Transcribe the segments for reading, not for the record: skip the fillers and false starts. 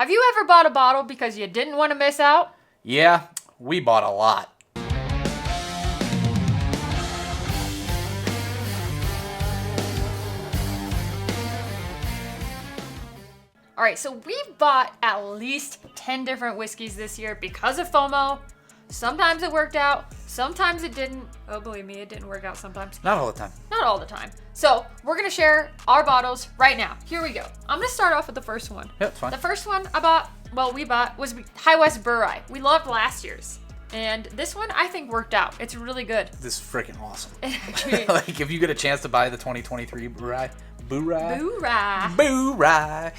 Have you ever bought a bottle because you didn't want to miss out? Yeah, we bought a lot. All right, so we bought at least 10 different whiskeys this year because of FOMO. Sometimes it worked out, sometimes it didn't. Oh, believe me, it didn't work out sometimes. Not all the time. Not all the time. So we're gonna share our bottles right now. Here we go. I'm gonna start off with the first one. Yeah, it's fine. The first one we bought was High West Barrel Rye. We loved last year's. And this one I think worked out. It's really good. This is freaking awesome. Actually, Like if you get a chance to buy the 2023 Boo Rye, Boo Rye.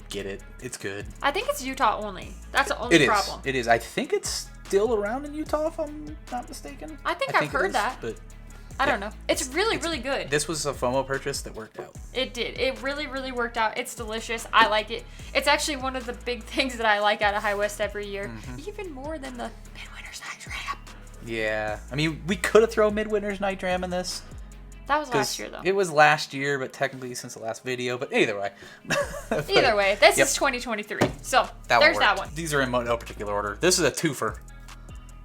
get it. It's good. I think it's Utah only. That's the only problem. It is. I think it's still around in Utah, if I'm not mistaken. I think I've heard that. But I don't know. It's really good. This was a FOMO purchase that worked out. It did. It really worked out. It's delicious. I like it. It's actually one of the big things that I like out of High West every year. Even more than the Midwinter's Night Dram. Yeah. I mean, we could have thrown Midwinter's Night Dram in this. That was last year, though. It was last year, but technically since the last video. But either way. Either way. This is 2023. So, there's that one. These are in no particular order. This is a twofer.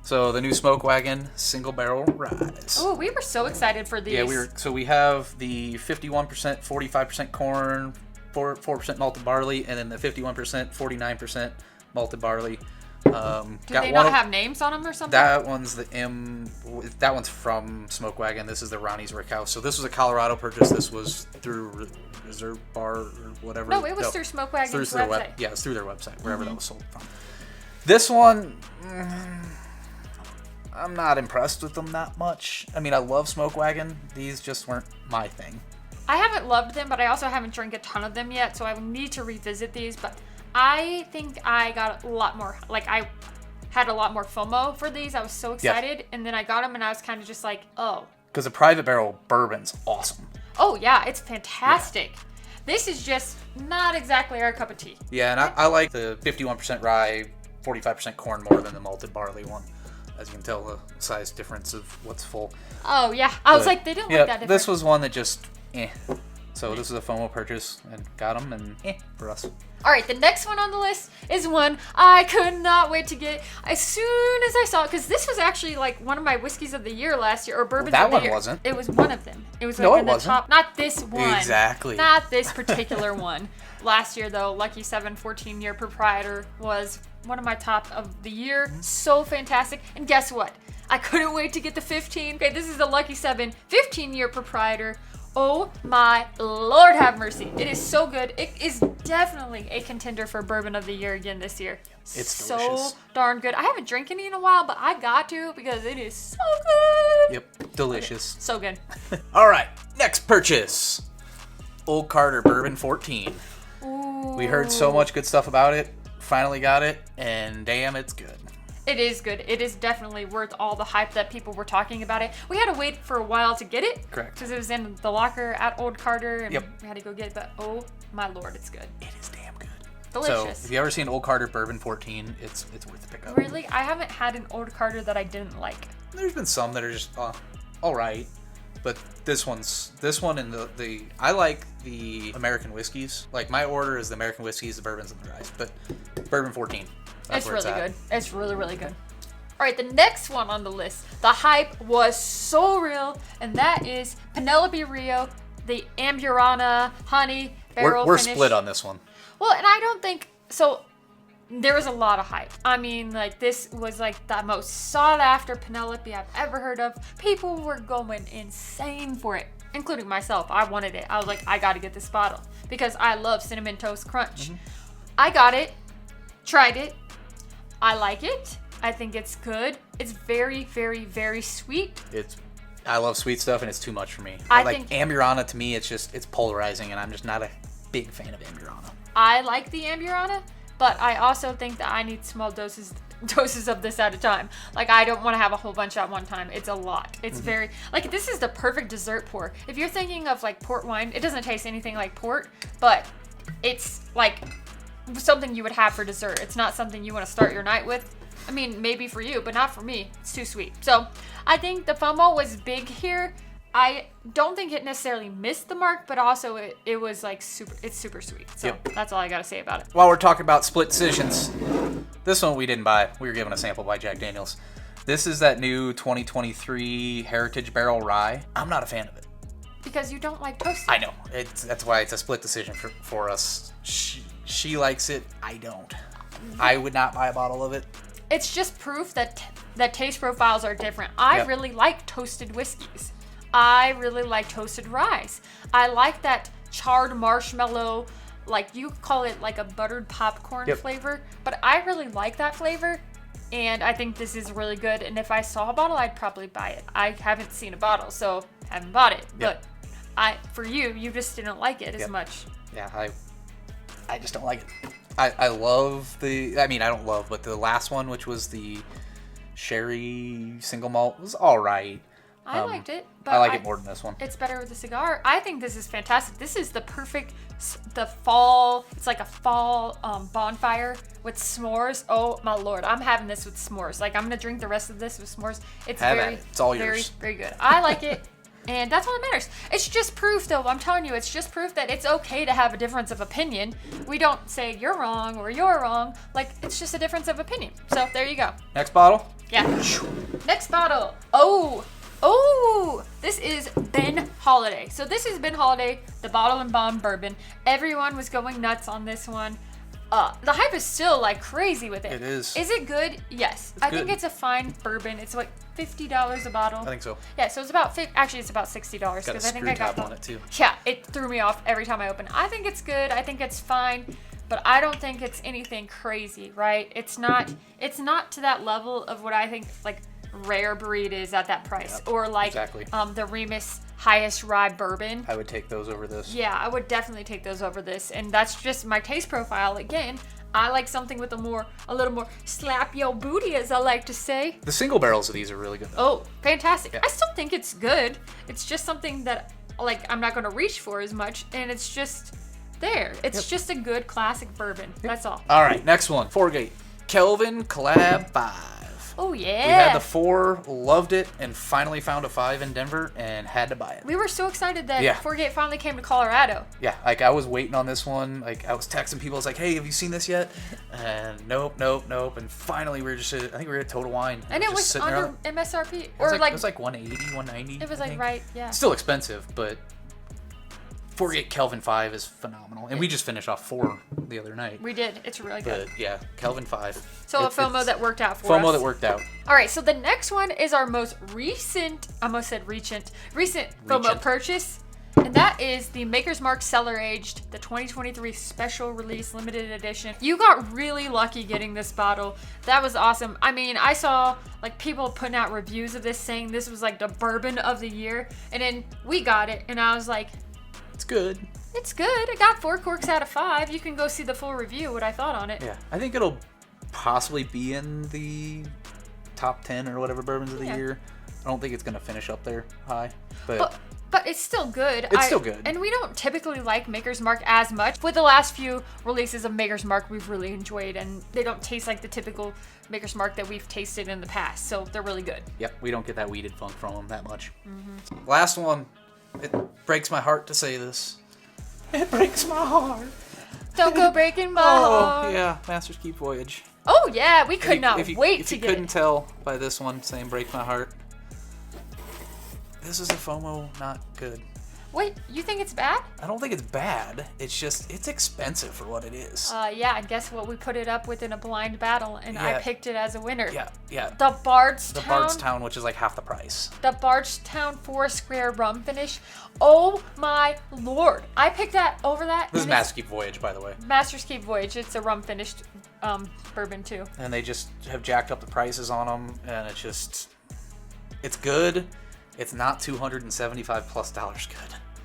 So the new Smoke Wagon single barrel ryes. Oh, we were so excited for these. Yeah, so we have the 51%, 45% corn, 4% malted barley, and then the 51%, 49% malted barley. Do they not have names on them or something? That one's that one's from Smoke Wagon. This is the Ronnie's Rickhouse. So this was a Colorado purchase. This was through Reserve Bar or whatever. No, it was through Smoke Wagon's website. Yeah, it's through their website, wherever that was sold from. This one, I'm not impressed with them that much. I mean, I love Smoke Wagon. These just weren't my thing. I haven't loved them, but I also haven't drank a ton of them yet, so I would need to revisit these. But I think I got a lot more, I had a lot more FOMO for these. I was so excited, and then I got them, and I was kind of just like, oh. Because the Private Barrel Bourbon's awesome. Oh, yeah, it's fantastic. Yeah. This is just not exactly our cup of tea. Yeah, and I like the 51% rye, 45% corn more than the malted barley one. As you can tell, the size difference of what's full. Oh, yeah. I was like, they didn't look that different. This was one that just, So this is a FOMO purchase, and got them, and for us. All right, the next one on the list is one I could not wait to get as soon as I saw it, because this was actually one of my whiskeys of the year last year, or bourbons of the year. That one wasn't. It was one of them. It was no, in it the wasn't. top. Not this one. Exactly. Not this particular one. Last year, though, Lucky 7 14-year Proprietor was one of my top of the year. So fantastic. And guess what? I couldn't wait to get the 15. Okay, this is the Lucky 7 15-year Proprietor. Oh my Lord, have mercy. It is so good. It is definitely a contender for Bourbon of the Year again this year. It's so delicious. darn good. I haven't drank any in a while, but I got to because it is so good. Yep, delicious. Okay, so good. All right, next purchase. Old Carter Bourbon 14. Ooh. We heard so much good stuff about it. Finally got it, and damn, it's good. It is good. It is definitely worth all the hype that people were talking about it. We had to wait for a while to get it. Correct. Because it was in the locker at Old Carter, and Yep. we had to go get it. But oh my Lord, it's good. It is damn good. Delicious. So if you ever seen Old Carter Bourbon 14, it's worth the pickup. Really? I haven't had an Old Carter that I didn't like. There's been some that are just all right, but this one and the I like the American whiskeys. Like my order is the American whiskeys, the bourbons, and the ryes. But Bourbon 14. It's really good. It's really good. All right, the next one on the list. The hype was so real, and that is Penelope Rio, the Amburana Honey Barrel We're Finish. split on this one. Well, and I don't think so. There was a lot of hype. I mean, this was the most sought after Penelope I've ever heard of. People were going insane for it, including myself. I wanted it. I was like, I got to get this bottle because I love Cinnamon Toast Crunch. I got it, tried it. I like it. I think it's good. It's very, very, very sweet. I love sweet stuff, and it's too much for me. I think Amburana to me, it's polarizing, and I'm just not a big fan of Amburana. I like the Amburana, but I also think that I need small doses of this at a time. I don't want to have a whole bunch at one time. It's a lot. It's very this is the perfect dessert pour. If you're thinking of port wine, it doesn't taste anything like port, but it's something you would have for dessert. It's not something you want to start your night with. I mean, maybe for you, but not for me. It's too sweet. So I think the FOMO was big here, I don't think it necessarily missed the mark, but also it was like it's super sweet. So that's all I gotta say about it. While we're talking about split decisions, this one we didn't buy. We were given a sample by Jack Daniels. This is that new 2023 Heritage Barrel Rye. I'm not a fan of it. Because you don't like toasted. I know. That's why it's a split decision for us. She likes it. I don't. I would not buy a bottle of it. It's just proof that taste profiles are different. I really like toasted whiskeys. I really like toasted ryes. I like that charred marshmallow, like you call it like a buttered popcorn flavor, but I really like that flavor, and I think this is really good, and if I saw a bottle, I'd probably buy it. I haven't seen a bottle, so haven't bought it, but for you just didn't like it as much. Yeah, I just don't like it. I love I don't love, but the last one, which was the sherry single malt, was all right. I liked it, but I like it more than this one. It's better with a cigar. I think this is fantastic. This is the perfect, the fall. It's like a fall bonfire with s'mores. Oh my lord, I'm having this with s'mores. Like I'm gonna drink the rest of this with s'mores. It's It's all very, yours. very good. I like it, and that's all that matters. It's just proof, though. I'm telling you, it's just proof that it's okay to have a difference of opinion. We don't say you're wrong or you're wrong. Like it's just a difference of opinion. So there you go. Next bottle. Yeah. Next bottle. Oh, this is Ben Holiday. So this is Ben Holiday, the Bottle and Bond bourbon. Everyone was going nuts on this one. The hype is still like crazy with it. It is. Is it good? Yes. I think it's a fine bourbon. It's like $50 a bottle. I think so. Yeah, so it's about actually it's about $60 because I think I got on it too. Yeah, it threw me off every time I open it. I think it's good. I think it's fine. But I don't think it's anything crazy, right? It's not to that level of what I think like Rare Breed is at that price, or like the Remus highest rye bourbon. I would take those over this. Yeah, I would definitely take those over this, and that's just my taste profile. Again, I like something with a little more slap your booty, as I like to say. The single barrels of these are really good, though. Oh, fantastic! I still think it's good. It's just something that like I'm not going to reach for as much, and it's just there. It's just a good classic bourbon. That's all. All right, next one. Foregate Kelvin Collab 5. Oh, yeah. We had the 4, loved it, and finally found a 5 in Denver and had to buy it. We were so excited that Foregate finally came to Colorado. Yeah, like I was waiting on this one. Like I was texting people. I was like, hey, have you seen this yet? And nope. And finally we were just, I think we were at Total Wine. And it was under MSRP. It was like 180, 190. It was like, right, yeah. Still expensive, but Foregate Kelvin 5 is phenomenal. And we just finished off 4 the other night. We did. It's really good. But yeah, Kelvin 5. So a FOMO that worked out for us. FOMO that worked out. All right, so the next one is our most recent FOMO purchase. And that is the Maker's Mark Cellar Aged, the 2023 special release limited edition. You got really lucky getting this bottle. That was awesome. I mean, I saw like people putting out reviews of this saying this was like the bourbon of the year. And then we got it and I was like, it's good. It's good. It got 4 corks out of 5. You can go see the full review, what I thought on it. Yeah, I think it'll possibly be in the top 10 or whatever bourbons of the year. I don't think it's going to finish up there high. But it's still good. It's still good. And we don't typically like Maker's Mark as much. With the last few releases of Maker's Mark, we've really enjoyed, and they don't taste like the typical Maker's Mark that we've tasted in the past. So they're really good. Yep, we don't get that weeded funk from them that much. Mm-hmm. Last one. It breaks my heart to say this. It breaks my heart. Don't go breaking my heart. Oh, yeah. Master's Keep Voyage. Oh, yeah. We could not wait to get it. If you couldn't tell by this one saying break my heart, this is a FOMO not good. Wait, you think it's bad? I don't think it's bad. It's just, it's expensive for what it is. Yeah, and guess what? We put it up within a blind battle, and I picked it as a winner. Yeah. The Bardstown. The Bardstown, which is like half the price. The Bardstown 4 Square rum finish. Oh my lord. I picked that over that. This is Master's Keep Voyage, by the way. Master's Keep Voyage. It's a rum finished bourbon, too. And they just have jacked up the prices on them, and it's good. It's not $275 plus good.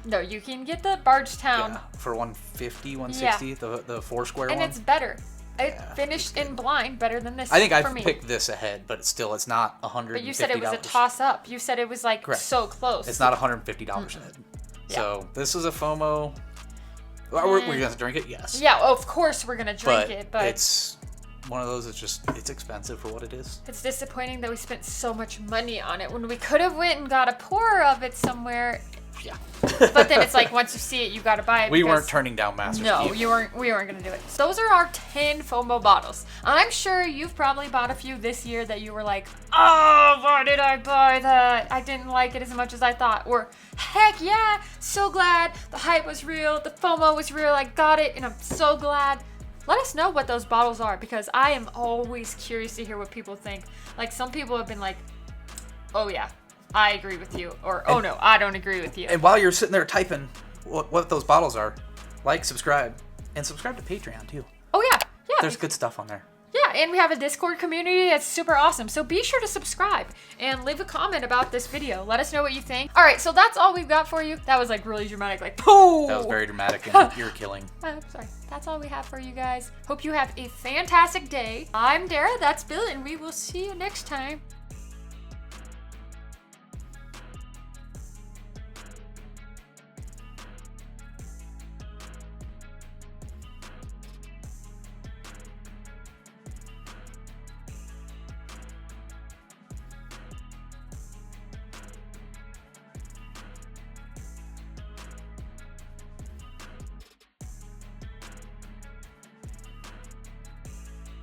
No, you can get the Bardstown for $150, $160, the 4 square and one. It's better. It finished in blind better than this. I think I picked this ahead, but it's not $150. But you said it was a toss up. You said it was like so close. It's not $150 ahead. So this is a FOMO. We're gonna drink it, yes. Yeah, of course we're gonna drink it, but one of those that's just, it's expensive for what it is. It's disappointing that we spent so much money on it when we could have went and got a pour of it somewhere. Yeah. But then it's like, once you see it, you gotta buy it. We weren't turning down Master's No, Keep. we weren't gonna do it. So those are our 10 FOMO bottles. I'm sure you've probably bought a few this year that you were like, oh, why did I buy that? I didn't like it as much as I thought. Or, heck yeah, so glad. The hype was real. The FOMO was real. I got it, and I'm so glad. Let us know what those bottles are, because I am always curious to hear what people think. Like, some people have been like, oh yeah, I agree with you, or oh no, I don't agree with you. And while you're sitting there typing what those bottles are, like, subscribe, and subscribe to Patreon too. Oh yeah. There's good stuff on there. Yeah, and we have a Discord community that's super awesome. So be sure to subscribe and leave a comment about this video. Let us know what you think. All right, so that's all we've got for you. That was like really dramatic, like pooh. That was very dramatic and ear killing. Sorry. That's all we have for you guys. Hope you have a fantastic day. I'm Dara, that's Bill, and we will see you next time.